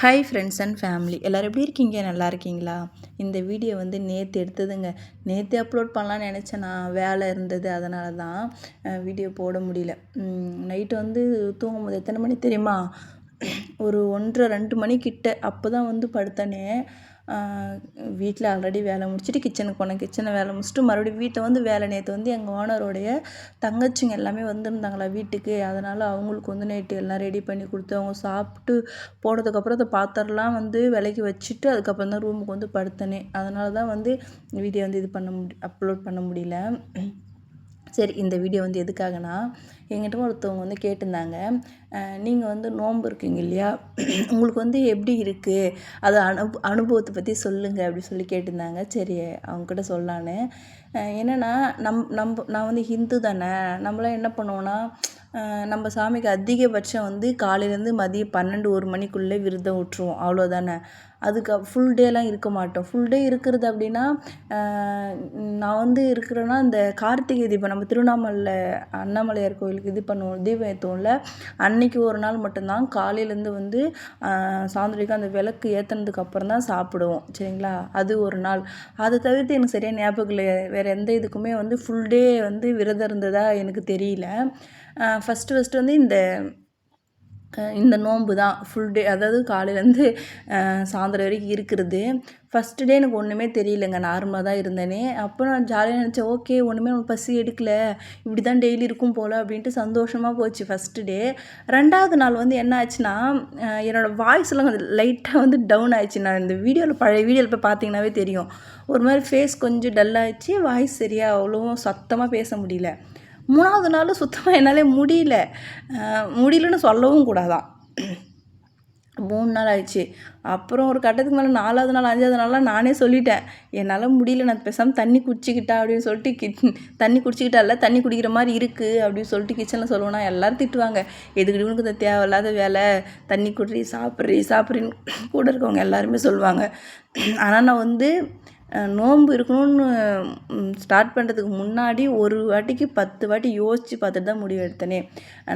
Hi friends and family எல்லோரும் எப்படி இருக்கீங்க? நல்லா இருக்கீங்களா? இந்த வீடியோ வந்து நேற்று எடுத்ததுங்க. நேற்று அப்லோட் பண்ணலான்னு நினச்சேன், நான் வேலை இருந்தது, அதனால தான் வீடியோ போட முடியல. நைட்டு வந்து தூங்கும்போது எத்தனை மணி தெரியுமா? ஒரு 1:30 2 மணிக்கிட்ட அப்போ தான் வந்து படுத்தனே. வீட்டில் ஆல்ரெடி வேலை முடிச்சுட்டு கிச்சனுக்கு போனேன். கிச்சனை வேலை முடிச்சுட்டு மறுபடியும் வீட்டை வந்து வேலை. நேற்று வந்து எங்கள் ஓனரோடைய தங்கச்சிங்க எல்லாமே வந்திருந்தாங்களா வீட்டுக்கு. அதனால் அவங்களுக்கு வந்து நைட்டு எல்லாம் ரெடி பண்ணி கொடுத்து அவங்க சாப்பிட்டு போனதுக்கப்புறம் அந்த பாத்திரம்லாம் வந்து விலைக்கு வச்சுட்டு அதுக்கப்புறம் தான் ரூமுக்கு வந்து படுத்தனே. அதனால தான் வந்து வீடியோ வந்து அப்லோட் பண்ண முடியல. சரி, இந்த வீடியோ வந்து எதுக்காகனா, என்கிட்ட ஒருத்தவங்க வந்து கேட்டிருந்தாங்க, நீங்கள் வந்து நோன்பு இருக்கீங்க இல்லையா, உங்களுக்கு வந்து எப்படி இருக்குது, அது அனுபவத்தை பற்றி சொல்லுங்கள் அப்படி சொல்லி கேட்டிருந்தாங்க. சரி, அவங்கக்கிட்ட சொல்லலான்னு. என்னென்னா நான் வந்து ஹிந்து தானே. நம்மளாம் என்ன பண்ணுவோன்னா, நம்ம சாமிக்கு அதிகபட்சம் வந்து காலையிலேருந்து மதியம் 12 1 மணிக்குள்ளே விரதம் விட்டுருவோம், அவ்வளோதானே. அதுக்கு ஃபுல் டேலாம் இருக்க மாட்டோம். ஃபுல் டே இருக்கிறது அப்படின்னா, நான் வந்து இருக்கிறேன்னா இந்த கார்த்திகை தீபம் நம்ம திருவண்ணாமலையில் அண்ணாமலையார் கோயிலுக்கு இது பண்ணுவோம், தீபம் ஏற்றுவோம்ல, அன்னைக்கு ஒரு நாள் மட்டும்தான் காலையிலேருந்து வந்து சாயந்தரம் அந்த விளக்கு ஏற்றுனதுக்கு அப்புறம் தான் சாப்பிடுவோம், சரிங்களா. அது ஒரு நாள். அதை தவிர்த்து எனக்கு சரியாக ஞாபகம் இல்லை. வேறு எந்த இதுக்குமே வந்து ஃபுல் டே வந்து விரதம் இருந்ததா எனக்கு தெரியல. ஃபஸ்ட்டு வந்து இந்த நோன்பு தான் ஃபுல் டே, அதாவது காலையிலேருந்து சாயந்தரம் வரைக்கும் இருக்கிறது. ஃபஸ்ட்டு டே எனக்கு ஒன்றுமே தெரியலங்க, நார்மலாக தான் இருந்தேனே. அப்புறம் நான் ஜாலியாக நினச்சேன், ஓகே ஒன்றுமே நமக்கு பசி எடுக்கல, இப்படி தான் டெய்லி இருக்கும் போல் அப்படின்ட்டு சந்தோஷமாக போச்சு ஃபஸ்ட்டு டே. 2வது நாள் வந்து என்ன ஆச்சுன்னா, என்னோடய வாய்ஸ்லாம் கொஞ்சம் லைட்டாக வந்து டவுன் ஆயிடுச்சு. நான் இந்த பழைய வீடியோவில் போய் பார்த்தீங்கன்னாவே தெரியும், ஒரு மாதிரி ஃபேஸ் கொஞ்சம் டல்லாகிடுச்சு, வாய்ஸ் சரியாக அவ்வளோவும் சத்தமாக பேச முடியல. 3வது நாள் சுத்தமாக என்னால் முடியலன்னு சொல்லவும் கூடாதான். 3 நாள் ஆயிடுச்சு. அப்புறம் ஒரு கட்டத்துக்கு மேலே 4வது நாள் 5வது நாள்லாம் நானே சொல்லிட்டேன், என்னால் முடியல, நான் பேசாமல் தண்ணி குடிச்சிக்கிட்டா அப்படின்னு சொல்லிட்டு தண்ணி குடிச்சிக்கிட்டா இல்லை, தண்ணி குடிக்கிற மாதிரி இருக்குது அப்படின்னு சொல்லிட்டு கிச்சனில் சொல்லுவேன்னா எல்லோரும் திட்டுவாங்க, எதுக்கு உனக்கு இந்த தேவையில்லாத வேலை, தண்ணி குடி, சாப்பிட்றின்னு கூட இருக்கவங்க எல்லாருமே சொல்லுவாங்க. ஆனால் நான் வந்து நோன்பு இருக்கணும்னு ஸ்டார்ட் பண்ணுறதுக்கு முன்னாடி ஒரு வாட்டிக்கு 10 வாட்டி யோசித்து பார்த்துட்டு தான் முடிவு எடுத்தனே.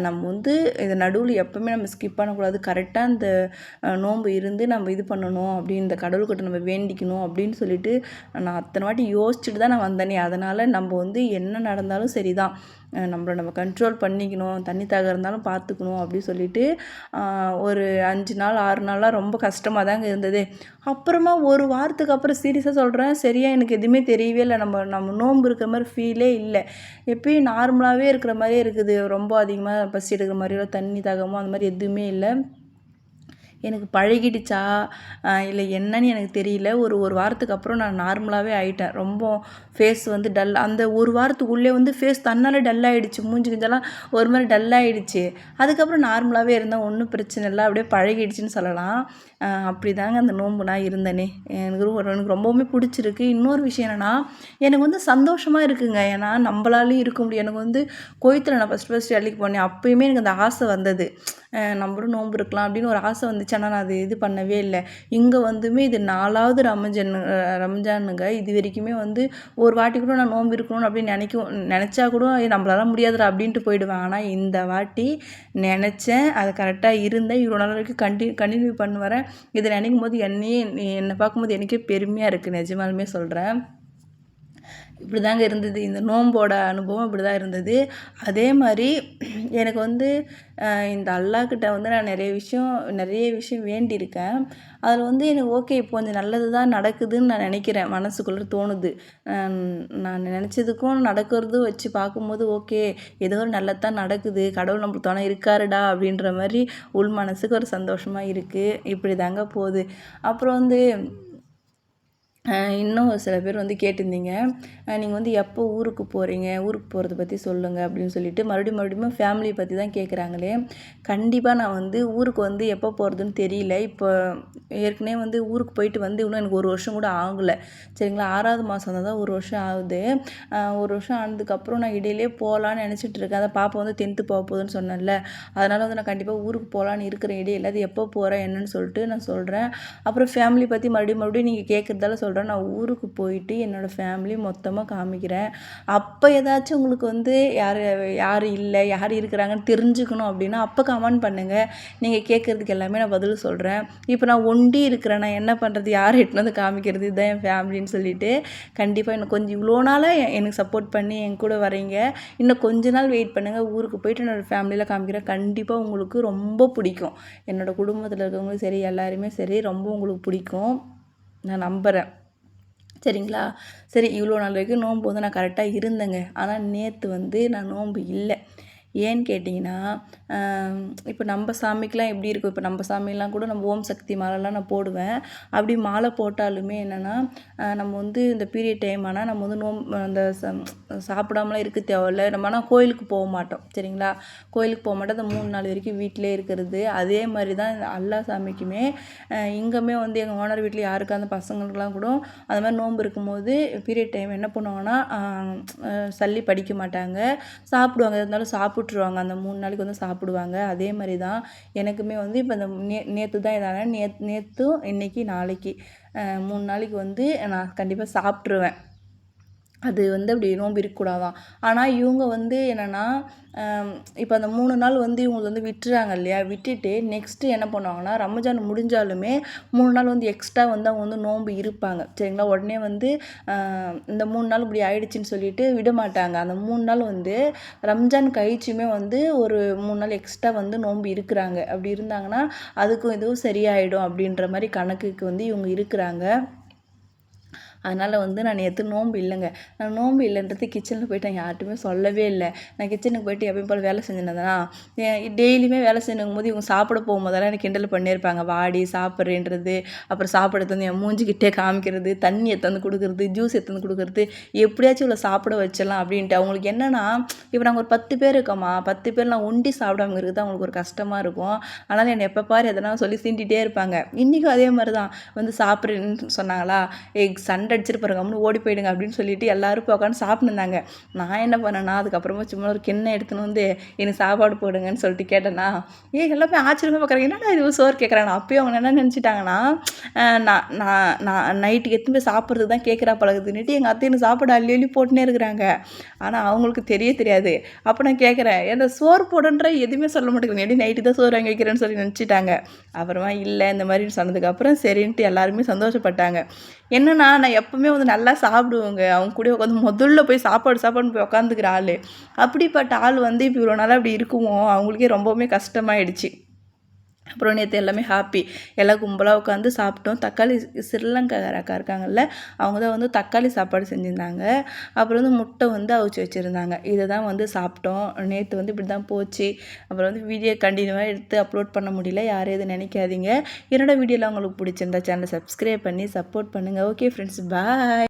நம்ம வந்து இதை நடுவில் எப்போவுமே நம்ம ஸ்கிப் பண்ணக்கூடாது, கரெக்டாக இந்த நோன்பு இருந்து நம்ம இது பண்ணணும் அப்படின்னு, இந்த கடவுள்கிட்ட நம்ம வேண்டிக்கணும் அப்படின்னு சொல்லிட்டு நான் அத்தனை வாட்டி யோசிச்சுட்டு தான் நான் வந்தேனே. அதனால் நம்ம வந்து என்ன நடந்தாலும் சரி தான், நம்ம கண்ட்ரோல் பண்ணிக்கணும், தண்ணி தாக இருந்தாலும் பார்த்துக்கணும் அப்படின்னு சொல்லிட்டு ஒரு 5 நாள் 6 நாளாக ரொம்ப கஷ்டமாக தாங்க இருந்தது. அப்புறமா ஒரு வாரத்துக்கு அப்புறம் சீரியஸாக சொல்கிறேன், சரியாக எனக்கு எதுவுமே தெரியவே இல்லை. நம்ம நோன்பு இருக்கிற மாதிரி ஃபீலே இல்லை. எப்பயும் நார்மலாகவே இருக்கிற மாதிரியே இருக்குது. ரொம்ப அதிகமாக பசி எடுக்கிற மாதிரியோ தண்ணி தாகமோ அந்த மாதிரி எதுவுமே இல்லை. எனக்கு பழகிடுச்சா இல்லை என்னன்னு எனக்கு தெரியல. ஒரு வாரத்துக்கு அப்புறம் நான் நார்மலாகவே ஆகிட்டேன். ரொம்ப ஃபேஸ் வந்து டல், அந்த ஒரு வாரத்துக்குள்ளே வந்து ஃபேஸ் தன்னாலே டல்லாகிடுச்சு, மூஞ்சி கிஞ்செல்லாம் ஒரு மாதிரி டல்லாகிடுச்சு. அதுக்கப்புறம் நார்மலாகவே இருந்தேன், ஒன்றும் பிரச்சனை இல்லை, அப்படியே பழகிடுச்சின்னு சொல்லலாம். அப்படி தாங்க அந்த நோன்பு நான் இருந்தேனே. எனக்கு ரொம்பவுமே பிடிச்சிருக்கு. இன்னொரு விஷயம் என்னென்னா, எனக்கு வந்து சந்தோஷமாக இருக்குங்க. ஏன்னா நம்மளாலையும் இருக்க முடியும். எனக்கு வந்து கோயத்தில் நான் ஃபஸ்ட்டு வேலைக்கு போனேன், அப்போயுமே எனக்கு அந்த ஆசை வந்தது, நம்மளும் நோன்பு இருக்கலாம் அப்படின்னு ஒரு ஆசை வந்துச்சு. ஆனால் நான் அது இது பண்ணவே இல்லை. இங்கே வந்துமே இது 4வது ரம்ஜானுங்க. இது வரைக்குமே வந்து ஒரு வாட்டி கூட நான் நோன்பு இருக்கணும்னு அப்படின்னு நினச்சா கூட நம்மளால முடியாதுடா அப்படின்ட்டு போயிடுவேன். ஆனால் இந்த வாட்டி நினச்சேன், அதை கரெக்டாக இருந்தேன், இவ்வளோ நாள் வரைக்கும் கண்டினியூ பண்ணி வரேன். இதை நினைக்கும் போது என்னை பார்க்கும்போது எனக்கே பெருமையாக இருக்குது, நிஜமாலுமே சொல்கிறேன். இப்படி தாங்க இருந்தது இந்த நோம்போட அனுபவம், இப்படி தான் இருந்தது. அதே மாதிரி எனக்கு வந்து இந்த அல்லாஹ்கிட்ட வந்து நான் நிறைய விஷயம் வேண்டியிருக்கேன். அதில் வந்து எனக்கு ஓகே, இப்போ கொஞ்சம் நல்லது தான் நடக்குதுன்னு நான் நினைக்கிறேன், மனசுக்குள்ளே தோணுது. நான் நினச்சதுக்கும் நடக்கிறதும் வச்சு பார்க்கும்போது ஓகே, ஏதோ ஒரு நல்லது தான் நடக்குது, கடவுள் நம்மளுக்கு துணை இருக்காருடா அப்படின்ற மாதிரி உள் மனசுக்கு ஒரு சந்தோஷமாக இருக்குது. இப்படி தாங்க போகுது. அப்புறம் வந்து இன்னும் சில பேர் வந்து கேட்டிருந்தீங்க, நீங்கள் வந்து எப்போ ஊருக்கு போகிறீங்க, ஊருக்கு போகிறத பற்றி சொல்லுங்கள் அப்படின்னு சொல்லிட்டு மறுபடியும் ஃபேமிலியை பற்றி தான் கேட்குறாங்களே. கண்டிப்பாக நான் வந்து ஊருக்கு வந்து எப்போ போகிறதுன்னு தெரியல. இப்போ ஏற்கனவே வந்து ஊருக்கு போயிட்டு வந்து இன்னும் எனக்கு 1 வருஷம் கூட ஆகலை, சரிங்களா. 6வது மாதம் தான் 1 வருஷம் ஆகுது. 1 வருஷம் ஆனதுக்கப்புறம் நான் இடையிலே போகலான்னு நினச்சிட்டு இருக்கேன். அதை பாப்பா வந்து 10th போக போகுதுன்னு சொன்னேன்ல, அதனால் வந்து நான் கண்டிப்பாக ஊருக்கு போகலான்னு இருக்கிற இடையில அது எப்போ போகிறேன் என்னன்னு சொல்லிட்டு நான் சொல்கிறேன். அப்புறம் ஃபேமிலி பற்றி மறுபடியும் நீங்கள் கேட்குறதால சொல்கிறேன், நான் ஊருக்கு போயிட்டு என்னோடய ஃபேமிலி மொத்தமாக காமிக்கிறேன். அப்போ ஏதாச்சும் உங்களுக்கு வந்து யார் இல்லை, யார் இருக்கிறாங்கன்னு தெரிஞ்சுக்கணும் அப்படின்னா அப்போ கமெண்ட் பண்ணுங்கள். நீங்கள் கேட்குறதுக்கு எல்லாமே நான் பதில் சொல்கிறேன். இப்போ நான் ஒண்டி இருக்கிறேன், நான் என்ன பண்ணுறது, யார் எட்டுன்னு வந்து காமிக்கிறது, இதுதான் என் ஃபேமிலின்னு சொல்லிட்டு கண்டிப்பாக இன்னும் கொஞ்சம் இவ்வளோ நாளாக எனக்கு சப்போர்ட் பண்ணி என் கூட வரீங்க. இன்னும் கொஞ்ச நாள் வெயிட் பண்ணுங்கள். ஊருக்கு போயிட்டு என்னோடய ஃபேமிலியில் காமிக்கிறேன். கண்டிப்பாக உங்களுக்கு ரொம்ப பிடிக்கும். என்னோடய குடும்பத்தில் இருக்கவங்களும் சரி, எல்லாருமே சரி, ரொம்ப உங்களுக்கு பிடிக்கும் நான் நம்புகிறேன். சரிங்களா? சரி, இவ்வளோ நாள் வரைக்கும் நோன்பு வந்து நான் கரெக்டாக இருந்தேங்க. ஆனால் நேற்று வந்து நான் நோன்பு இல்லை. ஏன்னு கேட்டிங்கன்னா, இப்போ நம்ம சாமிக்கெலாம் எப்படி இருக்கும், இப்போ நம்ம சாமிலாம் கூட நம்ம ஓம் சக்தி மாலைலாம் நான் போடுவேன். அப்படி மாலை போட்டாலுமே என்னென்னா, நம்ம வந்து இந்த பீரியட் டைம் ஆனால் நம்ம வந்து அந்த சாப்பிடாமலாம் இருக்க தேவையில்ல. நம்ம ஆனால் கோயிலுக்கு போக மாட்டோம். சரிங்களா? கோயிலுக்கு போக மாட்டோம். அந்த 3 நாள் வரைக்கும் வீட்டிலே இருக்கிறது. அதே மாதிரி தான் எல்லா சாமிக்குமே இங்கேயுமே வந்து எங்கள் ஓனர் வீட்டில் யாருக்கா அந்த பசங்களுக்குலாம் கூட அந்த மாதிரி நோன்பு இருக்கும்போது பீரியட் டைம் என்ன பண்ணுவாங்கன்னா, சல்லி படிக்க மாட்டாங்க, சாப்பிடுவாங்க. இருந்தாலும் சாப்பிட்ருவாங்க. அந்த 3 நாளைக்கு வந்து சாப்பிடுவாங்க. அதே மாதிரி தான் எனக்குமே வந்து இப்போ இந்த நேற்று தான் இதான நேற்றும் இன்றைக்கி நாளைக்கு 3 நாளைக்கு வந்து நான் கண்டிப்பாக சாப்பிட்ருவேன். அது வந்து அப்படி நோன்பு இருக்கக்கூடாதான். ஆனால் இவங்க வந்து என்னென்னா, இப்போ அந்த 3 நாள் வந்து இவங்களுக்கு வந்து விட்டுறாங்க இல்லையா? விட்டுட்டு நெக்ஸ்ட்டு என்ன பண்ணுவாங்கன்னா, ரமஜான் முடிஞ்சாலுமே 3 நாள் வந்து எக்ஸ்ட்ரா வந்து அவங்க வந்து நோன்பு இருப்பாங்க. சரிங்களா? உடனே வந்து இந்த 3 நாள் இப்படி ஆயிடுச்சுன்னு சொல்லிட்டு விட மாட்டாங்க. அந்த 3 நாள் வந்து ரம்ஜான் கழிச்சுமே வந்து ஒரு 3 நாள் எக்ஸ்ட்ரா வந்து நோன்பு இருக்கிறாங்க. அப்படி இருந்தாங்கன்னா அதுக்கும் இதுவும் சரியாயிடும் அப்படின்ற மாதிரி கணக்குக்கு வந்து இவங்க இருக்கிறாங்க. அதனால் வந்து நான் நேற்று நோன்பு இல்லைங்க. நான் நோன்பு இல்லைன்றது கிச்சனில் போய்ட்டு நான் யார்கிட்டையுமே சொல்லவே இல்லை. நான் கிச்சனுக்கு போய்ட்டு எப்பயும் போல் வேலை செஞ்சுருந்தேன்னா, டெய்லியுமே வேலை செய்யும் போது இவங்க சாப்பிட போகும்போதெல்லாம் எனக்கு கிண்டல் பண்ணியிருப்பாங்க. வாடி சாப்பிட்றேன்றது, அப்புறம் சாப்பிட்றது வந்து என் மூஞ்சிக்கிட்டே காமிக்கிறது, தண்ணி எடுத்து கொடுக்குறது, ஜூஸ் எடுத்து கொடுக்குறது, எப்படியாச்சும் இவ்வளோ சாப்பிட வச்சிடலாம் அப்படின்ட்டு. அவங்களுக்கு என்னென்னா, இப்போ நாங்கள் ஒரு 10 பேர் இருக்கோமா, 10 பேர் நான் ஒண்டி சாப்பிடாம இருக்கிறது அவங்களுக்கு ஒரு கஷ்டமாக இருக்கும். அதனால் என்னை எப்போ பாரு எதனா சொல்லி சீண்டிகிட்டே இருப்பாங்க. இன்றைக்கும் அதே மாதிரி தான் வந்து சாப்பிட்றேன்னு சொன்னாங்களா, சண்டை அடிச்சிட்டு பாருங்க, கம்முன்னு ஓடி போயிடுங்க அப்படின்னு சொல்லிட்டு எல்லாரும் போய் உட்காந்து சாப்பிட்டுருந்தாங்க. நான் என்ன பண்ணேன்னா, அதுக்கப்புறமா சும்மா ஒரு கிண்ணம் எடுத்துன்னு வந்து எனக்கு சாப்பாடு போடுங்கன்னு சொல்லிட்டு கேட்டேன்னா, எல்லாமே ஆச்சரியமாக பார்க்குறாங்க, என்னடா இது சோறு கேட்குறாங்க. அப்பயும் அவங்க என்ன நினச்சிட்டாங்கன்னா, நான் நான் நான் நைட்டுக்கு எடுத்துன்னு போய் சாப்பிட்றதுக்கு தான் கேட்குறா பழகுதுன்னுட்டு எங்கள் அத்தை எனக்கு சாப்பாடு அள்ளி அள்ளி போட்டுனே இருக்கிறாங்க. ஆனால் அவங்களுக்கு தெரியாது. அப்போ நான் கேட்குறேன், என்ன சோறு போடுன்ற எதுவுமே சொல்ல மாட்டேங்கிறேன், எப்படி நைட்டு தான் சோறு வாங்கி வைக்கிறேன்னு சொல்லி நினச்சிட்டாங்க. அப்புறமா இல்லை இந்த மாதிரி சொன்னதுக்கப்புறம் சரின்ட்டு எல்லாருமே சந்தோஷப்பட்டாங்க. என்னன்னா, நான் எப்பவுமே வந்து நல்லா சாப்பிடுவேங்க. அவங்க கூட உட்காந்து முதல்ல போய் சாப்பாடுன்னு போய் உட்காந்துக்கிற ஆள். அப்படிப்பட்ட ஆள் வந்து இப்போ இவ்வளோ நாளாக அப்படி இருக்குமோ அவங்களுக்கே ரொம்பவுமே கஷ்டமாயிடுச்சு. அப்புறம் நேற்று எல்லாமே ஹாப்பி, எல்லாம் கும்பலாக உட்காந்து சாப்பிட்டோம். தக்காளி ஸ்ரீலங்காக்காரக்கா இருக்காங்கல்ல, அவங்க தான் வந்து தக்காளி சாப்பாடு செஞ்சுருந்தாங்க. அப்புறம் வந்து முட்டை வந்து அவிச்சு வச்சுருந்தாங்க. இதை தான் வந்து சாப்பிட்டோம். நேற்று வந்து இப்படி தான் போச்சு. அப்புறம் வந்து வீடியோ கண்டினியூவாக எடுத்து அப்லோட் பண்ண முடியல, யாரும் எதுவும் நினைக்காதீங்க. என்னோடய வீடியோலாம் உங்களுக்கு பிடிச்சிருந்தா சேனலை சப்ஸ்கிரைப் பண்ணி சப்போர்ட் பண்ணுங்கள். ஓகே ஃப்ரெண்ட்ஸ், பாய்.